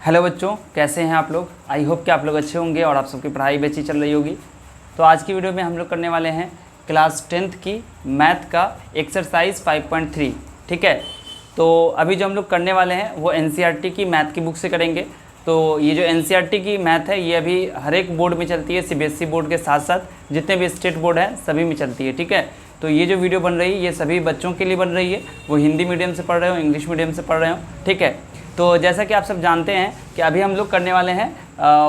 Hello बच्चों, कैसे हैं आप लोग। आई होप कि आप लोग अच्छे होंगे और आप सबकी पढ़ाई भी अच्छी चल रही होगी। तो आज की वीडियो में हम लोग करने वाले हैं क्लास 10th की मैथ का एक्सरसाइज 5.3। ठीक है, तो अभी जो हम लोग करने वाले हैं वो एनसीईआरटी की मैथ की बुक से करेंगे। तो ये जो एनसीईआरटी की मैथ है ये अभी हर एक बोर्ड में चलती है, सीबीएसई बोर्ड के साथ साथ जितने भी स्टेट बोर्ड हैं सभी में चलती है। ठीक है, तो ये जो वीडियो बन रही है ये सभी बच्चों के लिए बन रही है, वो हिंदी मीडियम से पढ़ रहे हो, इंग्लिश मीडियम से पढ़ रहे हो। ठीक है, तो जैसा कि आप सब जानते हैं कि अभी हम लोग करने वाले हैं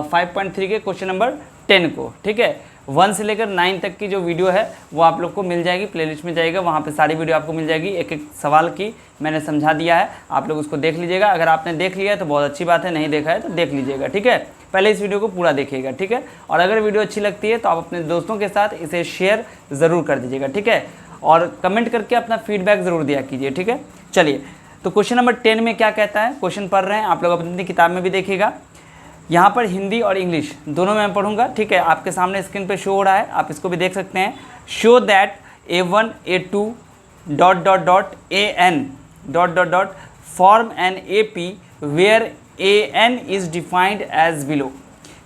5.3 के क्वेश्चन नंबर 10 को। ठीक है, 1 से लेकर 9 तक की जो वीडियो है वो आप लोग को मिल जाएगी, प्लेलिस्ट में जाएगा, वहाँ पे सारी वीडियो आपको मिल जाएगी। एक एक सवाल की मैंने समझा दिया है, आप लोग उसको देख लीजिएगा। अगर आपने देख लिया है तो बहुत अच्छी बात है, नहीं देखा है तो देख लीजिएगा। ठीक है, पहले इस वीडियो को पूरा देखिएगा। ठीक है, और अगर वीडियो अच्छी लगती है तो आप अपने दोस्तों के साथ इसे शेयर ज़रूर कर दीजिएगा। ठीक है, और कमेंट करके अपना फीडबैक ज़रूर दिया कीजिए। ठीक है, चलिए तो क्वेश्चन नंबर 10 में क्या कहता है, क्वेश्चन पढ़ रहे हैं आप लोग अपनी किताब में भी देखिएगा। यहाँ पर हिंदी और इंग्लिश दोनों में मैं पढ़ूंगा। ठीक है, आपके सामने स्क्रीन पे शो हो रहा है, आप इसको भी देख सकते हैं। Show that A1 A2 AN ... form an AP where AN is defined as below.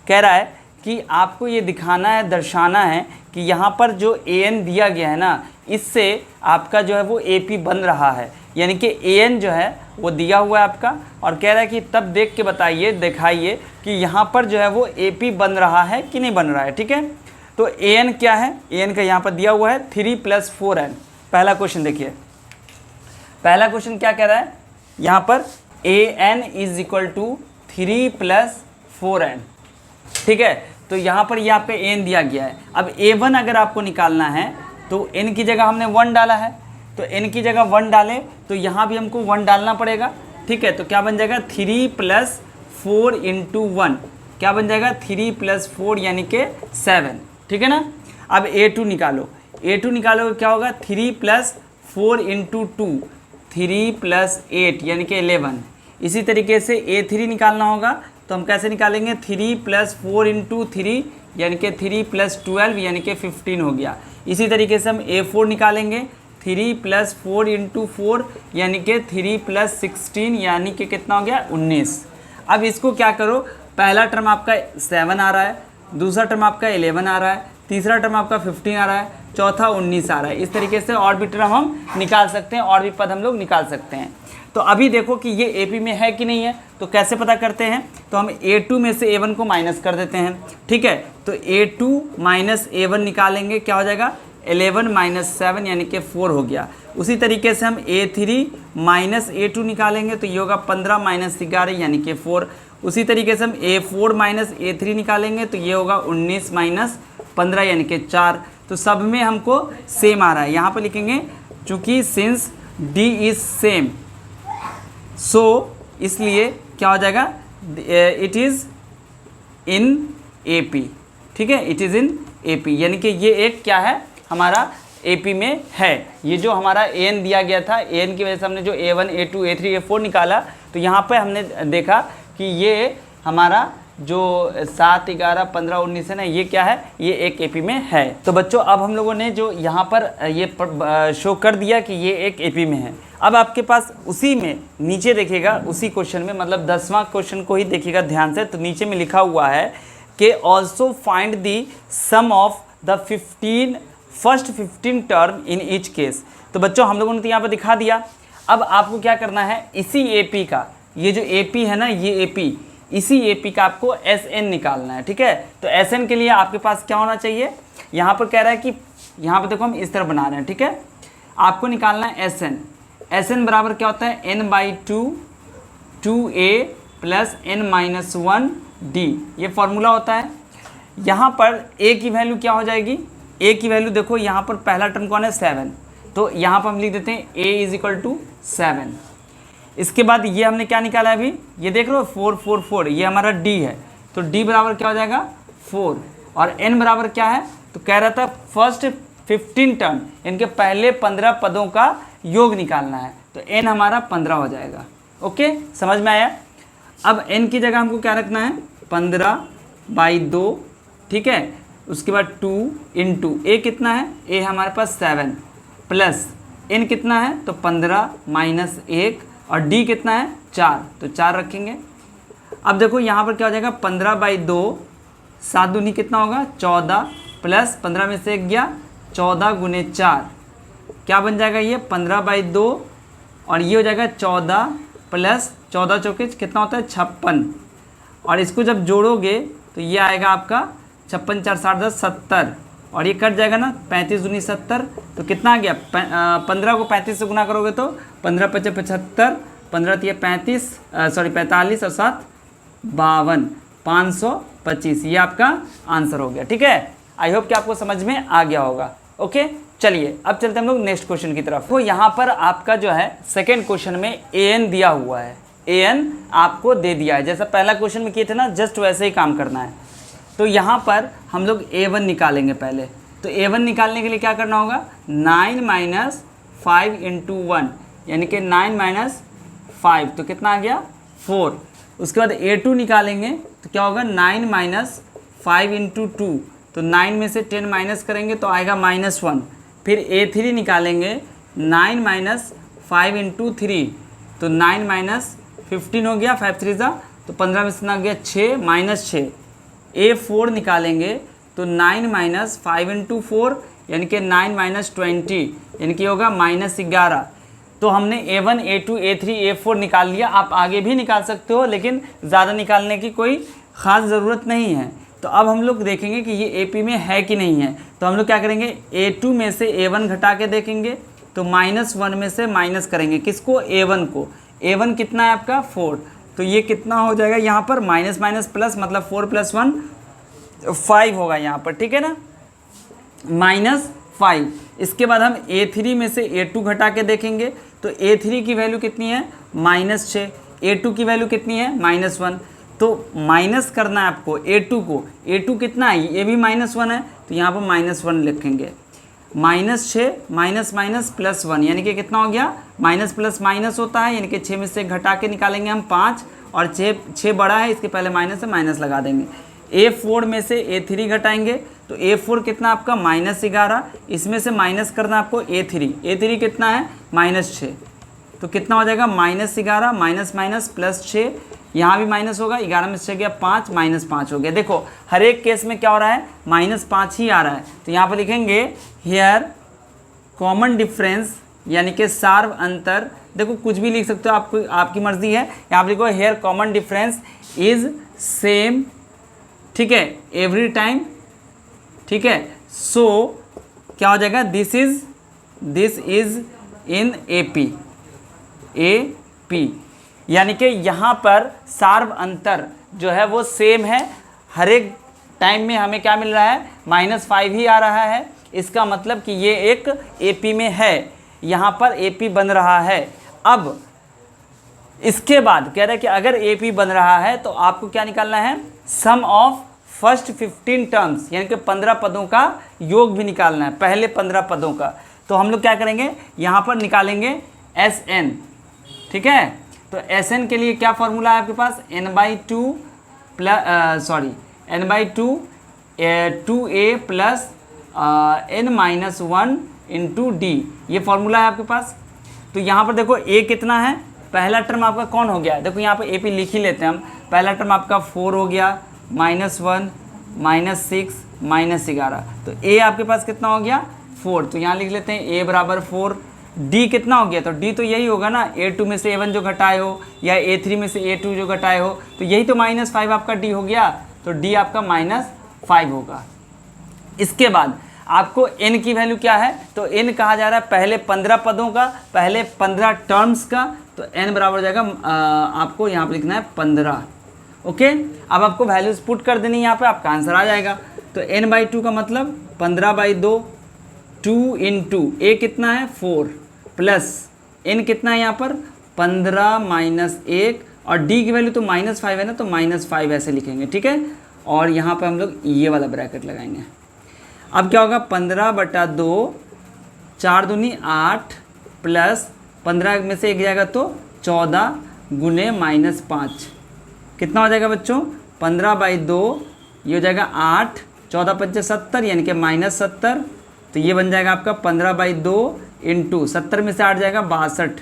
कह रहा है कि आपको ये दिखाना है, दर्शाना है कि यहाँ पर जो AN दिया गया है ना, इससे आपका जो है वो AP बन रहा है, यानी कि AN जो है वो दिया हुआ है आपका, और कह रहा है कि तब देख के बताइए, दिखाइए कि यहाँ पर जो है वो AP बन रहा है कि नहीं बन रहा है। ठीक है, तो AN क्या है, AN का यहाँ पर दिया हुआ है 3 + 4n। पहला क्वेश्चन देखिए, पहला क्वेश्चन क्या कह रहा है, यहाँ पर AN = 3 + 4n। ठीक है, तो यहाँ पर ये आपका AN दिया गया है। अब A1 अगर आपको निकालना है तो n की जगह हमने 1 डाला है, तो n की जगह 1 डालें तो यहाँ भी हमको 1 डालना पड़ेगा। ठीक है, तो क्या बन जाएगा 3 + 4 × 1, क्या बन जाएगा 3 + 4 यानी कि 7। ठीक है ना। अब A2 निकालो, A2 निकालोगे क्या होगा 3 + 4 × 2, 3 + 8 यानी कि 11। इसी तरीके से A3 निकालना होगा, तो हम कैसे निकालेंगे 3 + 4 × 3 यानी कि 3 + 12 यानी कि 15 हो गया। इसी तरीके से हम A4 निकालेंगे 3 + 4 × 4 यानी कि 3 + 16 यानी कि कितना हो गया 19। अब इसको क्या करो, पहला टर्म आपका 7 आ रहा है, दूसरा टर्म आपका 11 आ रहा है, तीसरा टर्म आपका 15 आ रहा है, चौथा 19 आ रहा है। इस तरीके से और भी टर्म हम निकाल सकते हैं, और भी पद हम लोग निकाल सकते हैं। तो अभी देखो कि ये AP में है कि नहीं है, तो कैसे पता करते हैं, तो हम A2 में से A1 को माइनस कर देते हैं। ठीक है, तो A2 - A1 निकालेंगे, क्या हो जाएगा 11 - 7 यानी कि 4 हो गया। उसी तरीके से हम A3 - A2 निकालेंगे, तो ये होगा 15 - 11 यानी कि 4। उसी तरीके से हम A4 - A3 निकालेंगे, तो ये होगा 19 - 15 यानी कि 4। तो सब में हमको सेम आ रहा है, यहाँ पर लिखेंगे चूँकि सिंस D इज सेम, सो इसलिए क्या हो जाएगा इट इज़ इन AP। ठीक है, इट इज़ इन AP यानी कि ये एक क्या है हमारा AP में है। ये जो हमारा AN दिया गया था, AN की वजह से हमने जो A1 A2 A3 A4 निकाला, तो यहाँ पे हमने देखा कि ये हमारा जो 7 11 15 19 है ना, ये क्या है, ये एक AP में है। तो बच्चों अब हम लोगों ने जो यहाँ पर ये शो कर दिया कि ये एक AP में है। अब आपके पास उसी में नीचे देखिएगा, उसी क्वेश्चन में, मतलब 10वां क्वेश्चन को ही देखिएगा ध्यान से, तो नीचे में लिखा हुआ है कि also find the sum of the first 15 term in each case. तो बच्चों हम लोगों ने तो यहाँ पर दिखा दिया। अब आपको क्या करना है, इसी AP का, ये जो AP है ना, ये AP, इसी AP का आपको SN निकालना है। ठीक है, तो SN के लिए आपके पास क्या होना चाहिए, यहाँ पर कह रहा है कि यहाँ पर देखो हम इस तरह बना रहे हैं। ठीक है, आपको निकालना है SN बराबर क्या होता है n/2 2a + n - 1 d, ये फॉर्मूला होता है। यहाँ पर a की वैल्यू क्या हो जाएगी, a की वैल्यू देखो, यहाँ पर पहला टर्म कौन है 7, तो यहाँ पर हम लिख देते हैं a = 7। इसके बाद ये हमने क्या निकाला है अभी, ये देख रहे हो 4 4 4, ये हमारा d है, तो d बराबर क्या हो जाएगा 4, और n बराबर क्या है, तो कह रहा था फर्स्ट 15 टर्म, इनके पहले 15 पदों का योग निकालना है, तो n हमारा 15 हो जाएगा। ओके, समझ में आया। अब n की जगह हमको क्या रखना है 15/2। ठीक है, उसके बाद 2 × a कितना है, a हमारे पास 7 प्लस n कितना है, तो 15 - 1, और d कितना है 4, तो 4 रखेंगे। अब देखो यहाँ पर क्या हो जाएगा 15/2, 7 दूनी कितना होगा 14, प्लस 15 में से 1 गया 14 गुने 4, क्या बन जाएगा ये 15/2, और ये हो जाएगा 14 प्लस 14 चौके कितना होता है 56, और इसको जब जोड़ोगे तो ये आएगा आपका 56 4 60 10 70, और ये कट जाएगा ना 35 दूनी 70, तो कितना आ गया 15 को 35 से गुना करोगे तो 15 5 75, 15 3 35 45 और 7 52, 525, ये आपका आंसर हो गया। ठीक है, आई होप कि आपको समझ में आ गया होगा। ओके, चलिए अब चलते हम लोग नेक्स्ट क्वेश्चन की तरफ। तो यहाँ पर आपका जो है सेकेंड क्वेश्चन में an दिया हुआ है, an आपको दे दिया है, जैसा पहला क्वेश्चन में किए थे ना, जस्ट वैसे ही काम करना है। तो यहाँ पर हम लोग a1 निकालेंगे पहले। तो a1 निकालने के लिए क्या करना होगा 9 - 5 × 1, यानी कि 9 - 5, तो कितना आ गया 4। उसके बाद a2 निकालेंगे तो क्या होगा 9 - 5 × 2, तो 9 में से 10 माइनस करेंगे तो आएगा -1। फिर a3 निकालेंगे 9 - 5 × 3, तो 9 - 15 हो गया, 5 3 तो 15 में से ना गया 6 -6। a4 निकालेंगे तो 9 - 5 × 4, यानी कि 9 - 20, यानी कि होगा -11। तो हमने a1 a2 a3 a4 निकाल लिया। आप आगे भी निकाल सकते हो, लेकिन ज़्यादा निकालने की कोई ख़ास ज़रूरत नहीं है। तो अब हम लोग देखेंगे कि ये AP में है कि नहीं है। तो हम लोग क्या करेंगे a2 में से a1 घटा के देखेंगे, तो -1 में से माइनस करेंगे किसको a1 को। a1 कितना है आपका 4, तो ये कितना हो जाएगा यहाँ पर माइनस माइनस प्लस, मतलब 4 + 1 5 होगा यहाँ पर। ठीक है ना, -5। इसके बाद हम a3 में से a2 घटा के देखेंगे, तो a3 की वैल्यू कितनी है -6, a2 की वैल्यू कितनी है -1। तो माइनस करना है आपको a2 को, a2 कितना है ये भी -1 है, तो यहाँ पर -1 लिखेंगे। -6 माइनस +1, यानी कि कितना हो गया माइनस प्लस माइनस होता है, यानी कि 6 में से घटा के निकालेंगे हम 5, और 6 बड़ा है, इसके पहले माइनस है, माइनस लगा देंगे। a4 में से a3 घटाएंगे, तो a4 कितना आपका -11, इसमें से माइनस करना आपको a3 कितना है -6, तो कितना हो जाएगा -11 माइनस +6, यहाँ भी माइनस होगा, 11 में से 6 गया 5, -5 हो गया। देखो हर एक केस में क्या हो रहा है -5 ही आ रहा है। तो यहाँ पर लिखेंगे हेयर कॉमन डिफरेंस, यानी कि सार्व अंतर। देखो कुछ भी लिख सकते हो, आपको आपकी मर्जी है। यहाँ पर लिखो here common difference is same, ठीक है, एवरी टाइम। ठीक है, सो क्या हो जाएगा दिस इज इन AP, यानी कि यहाँ पर सार्व अंतर जो है वो सेम है। हर एक टाइम में हमें क्या मिल रहा है -5 ही आ रहा है। इसका मतलब कि ये एक AP में है, यहाँ पर AP बन रहा है। अब इसके बाद कह रहा है कि अगर AP बन रहा है तो आपको क्या निकालना है सम ऑफ फर्स्ट 15 टर्म्स, यानी कि 15 पदों का योग भी निकालना है, पहले 15 पदों का। तो हम लोग क्या करेंगे यहाँ पर निकालेंगे SN। ठीक है, तो SN के लिए क्या फॉर्मूला है आपके पास n/2 2a plus n-1 × d, ये फॉर्मूला है आपके पास। तो यहाँ पर देखो a कितना है, पहला टर्म आपका कौन हो गया, देखो यहाँ पर AP लिख ही लेते हैं हम। पहला टर्म आपका 4 हो गया, -1 -6 -11, तो a आपके पास कितना हो गया 4, तो यहाँ लिख लेते हैं a = 4। d कितना हो गया, तो d तो यही होगा ना a2 में से a1 जो घटाए हो, या a3 में से a2 जो घटाए हो, तो यही तो -5 आपका d हो गया, तो d आपका -5 होगा। इसके बाद आपको n की वैल्यू क्या है, तो n कहा जा रहा है पहले 15 पदों का, पहले 15 टर्म्स का, तो n बराबर हो जाएगा आपको यहाँ पर लिखना है 15। ओके, अब आपको वैल्यूज पुट कर देनी है यहाँ पे, आपका आंसर आ जाएगा। तो n/2 का मतलब 15/2, 2 × a कितना है 4, प्लस n कितना है यहाँ पर 15 - 1, और d की वैल्यू तो -5 है ना, तो -5 ऐसे लिखेंगे। ठीक है, और यहाँ पर हम लोग ये वाला ब्रैकेट लगाएंगे। अब क्या होगा 15/2, 4 दूनी 8, प्लस 15 में से 1 जाएगा तो 14 गुने -5, कितना हो जाएगा बच्चों 15/2, ये हो जाएगा 8, 14 × 5 = 70, यानी कि -70, तो ये बन जाएगा आपका 15/2 × 70 में से 8 जाएगा 62।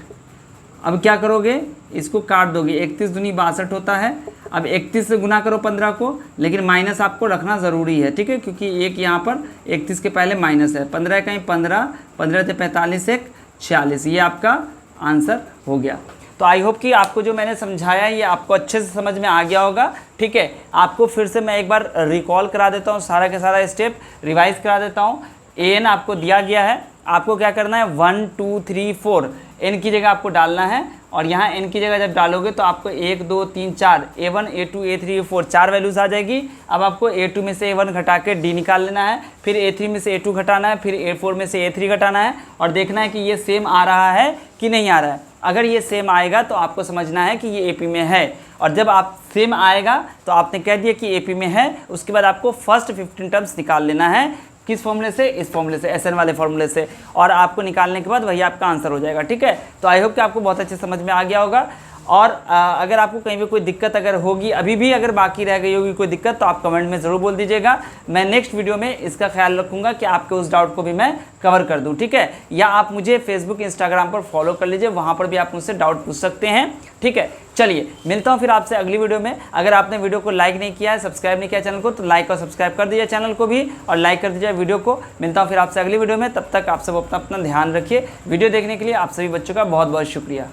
अब क्या करोगे, इसको काट दोगे, 31 दूनी 62 होता है। अब 31 से गुना करो 15 को, लेकिन माइनस आपको रखना ज़रूरी है, ठीक है, क्योंकि एक यहाँ पर 31 के पहले माइनस है। 15 कहीं 15, 15 से 45 एक 46, ये आपका आंसर हो गया। तो आई होप कि आपको जो मैंने समझाया ये आपको अच्छे से समझ में आ गया होगा, ठीक है। आपको फिर से मैं एक बार रिकॉल करा देता हूँ, सारा के सारा स्टेप रिवाइज करा देता हूँ। an आपको दिया गया है, आपको क्या करना है 1 2 3 4 n की जगह आपको डालना है, और यहाँ n की जगह जब डालोगे तो आपको 1 2 3 4 a1 a2 a3 a4 4 values आ जाएगी। अब आपको a2 में से a1 घटा के d निकाल लेना है, फिर a3 में से a2 घटाना है, फिर a4 में से a3 घटाना है, और देखना है कि ये सेम आ रहा है कि नहीं आ रहा है। अगर ये सेम आएगा तो आपको समझना है कि ये AP में है, और जब आप सेम आएगा तो आपने कह दिया कि AP में है, उसके बाद आपको फर्स्ट 15 टर्म्स निकाल लेना है। किस फॉर्मूले से? इस फॉर्मूले से, SN वाले फॉर्मूले से, और आपको निकालने के बाद वही आपका आंसर हो जाएगा, ठीक है। तो आई होप कि आपको बहुत अच्छे समझ में आ गया होगा। और अगर आपको कहीं भी कोई दिक्कत अगर होगी, अभी भी अगर बाकी रह गई होगी कोई दिक्कत, तो आप कमेंट में ज़रूर बोल दीजिएगा। मैं नेक्स्ट वीडियो में इसका ख्याल रखूँगा कि आपके उस डाउट को भी मैं कवर कर दूँ, ठीक है। या आप मुझे फेसबुक इंस्टाग्राम पर फॉलो कर लीजिए, वहाँ पर भी आप मुझसे डाउट पूछ सकते हैं, ठीक है। चलिए मिलता हूँ फिर आपसे अगली वीडियो में। अगर आपने वीडियो को लाइक नहीं किया है, सब्सक्राइब नहीं किया चैनल को, तो लाइक और सब्सक्राइब कर दीजिए चैनल को भी, और लाइक कर दीजिए वीडियो को। मिलता हूँ फिर आपसे अगली वीडियो में, तब तक आप सब अपना ध्यान रखिए। वीडियो देखने के लिए आप सभी बच्चों का बहुत बहुत शुक्रिया।